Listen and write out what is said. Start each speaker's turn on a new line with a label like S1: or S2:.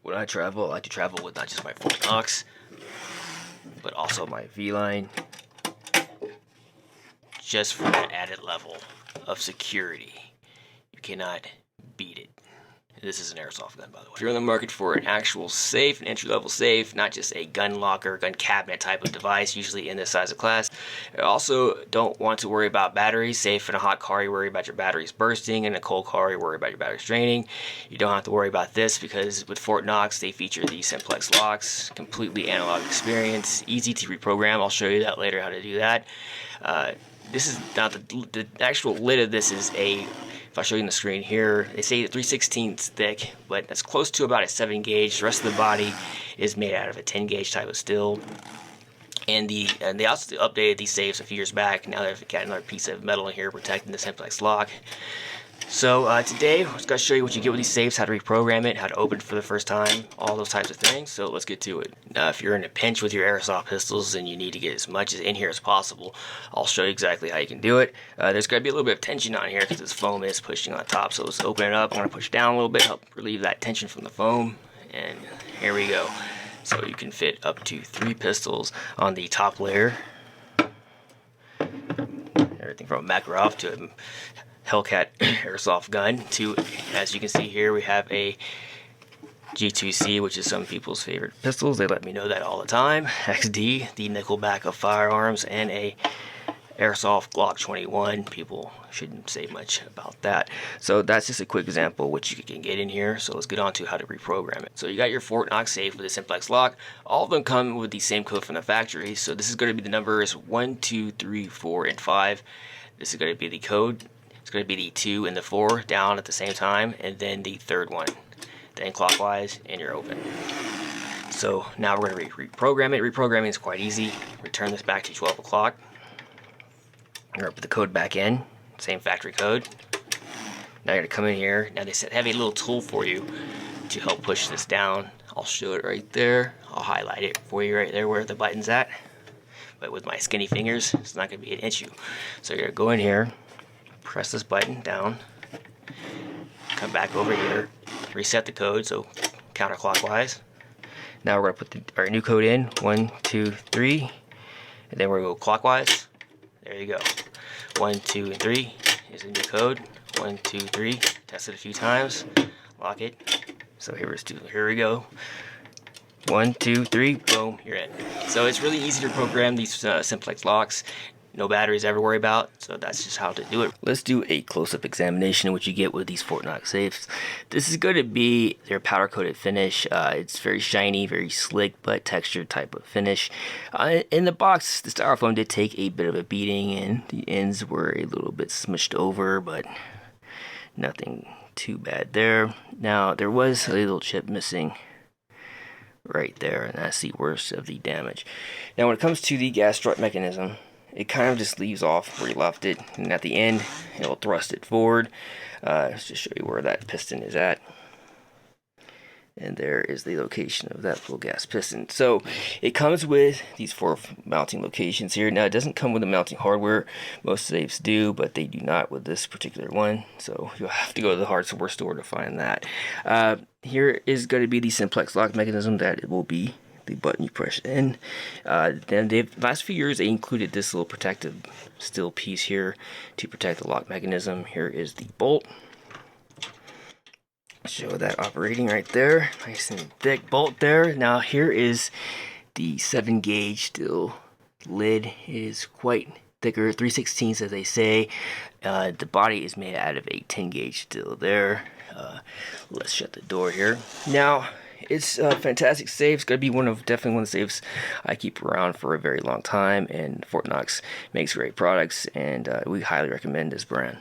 S1: When I travel, I like to travel with not just my Fort Knox, but also my V-line, just for that added level of security. You cannot beat it. This is an airsoft gun, by the way. If you're in the market for an actual safe, an entry-level safe, not just a gun locker, gun cabinet type of device, usually in this size of class. You also don't want to worry about batteries. Safe in a hot car, you worry about your batteries bursting. In a cold car, you worry about your batteries draining. You don't have to worry about this because with Fort Knox, they feature the Simplex locks, completely analog experience, easy to reprogram. I'll show you that later, how to do that. This is not the actual lid of this is a, if I show you on the screen here, they say 3/16 thick, but that's close to about a 7 gauge. The rest of the body is made out of a 10 gauge type of steel. And they also updated these safes a few years back. Now they've got another piece of metal in here protecting the Simplex lock. So today, I'm just going to show you what you get with these safes, how to reprogram it, how to open it for the first time, all those types of things. So let's get to it. If you're in a pinch with your airsoft pistols and you need to get as much in here as possible, I'll show you exactly how you can do it. There's going to be a little bit of tension on here because this foam is pushing on top. So let's open it up. I'm going to push down a little bit, help relieve that tension from the foam. And here we go. So you can fit up to 3 pistols on the top layer. Everything from a Makarov to a Hellcat airsoft gun to, as you can see here, we have a G2C, which is some people's favorite pistols. They let me know that all the time. XD, the nickelback of firearms, and a airsoft Glock 21. People shouldn't say much about that. So that's just a quick example of what you can get in here. So let's get on to how to reprogram it. So you got your Fort Knox safe with a Simplex lock. All of them come with the same code from the factory. So this is going to be the numbers 1, 2, 3, 4, and 5. This is going to be the code. It's going to be the 2 and the 4 down at the same time, and then the third one. Then clockwise, and you're open. So now we're going to reprogram it. Reprogramming is quite easy. Return this back to 12 o'clock. We're going to put the code back in, same factory code. Now you're going to come in here. Now they have a little tool for you to help push this down. I'll show it right there. I'll highlight it for you right there where the button's at. But with my skinny fingers, it's not going to be an issue. So you're going to go in here, press this button down, come back over here, reset the code, so counterclockwise. Now we're going to put our new code in, 1, 2, 3, and then we're going to go clockwise. There you go. 1, 2, and 3 is the new code. 1, 2, 3. Test it a few times. Lock it. So here we go. 1, 2, 3. Boom. You're in. So it's really easy to program these Simplex locks. No batteries ever worry about, so that's just how to do it. Let's do a close-up examination of what you get with these Fort Knox safes. This is going to be their powder-coated finish. It's very shiny, very slick, but textured type of finish. In the box, the styrofoam did take a bit of a beating, and the ends were a little bit smushed over, but nothing too bad there. Now, there was a little chip missing right there, and that's the worst of the damage. Now, when it comes to the gas strut mechanism, it kind of just leaves off where you left it, and at the end, it'll thrust it forward. Let's just show you where that piston is at. And there is the location of that full gas piston. So it comes with these 4 mounting locations here. Now it doesn't come with the mounting hardware. Most safes do, but they do not with this particular one. So you'll have to go to the hardware store to find that. Here is going to be the Simplex lock mechanism. That it will be the button you press in. Then last few years they included this little protective steel piece here to protect the lock mechanism. Here is the bolt. Show that operating right there. Nice and thick bolt there. Now here is the 7 gauge steel lid. It is quite thicker, 3/16 as they say. The body is made out of a 10 gauge steel there. Let's shut the door here. Now it's a fantastic safe. It's going to be definitely one of the safes I keep around for a very long time, and Fort Knox makes great products, and we highly recommend this brand.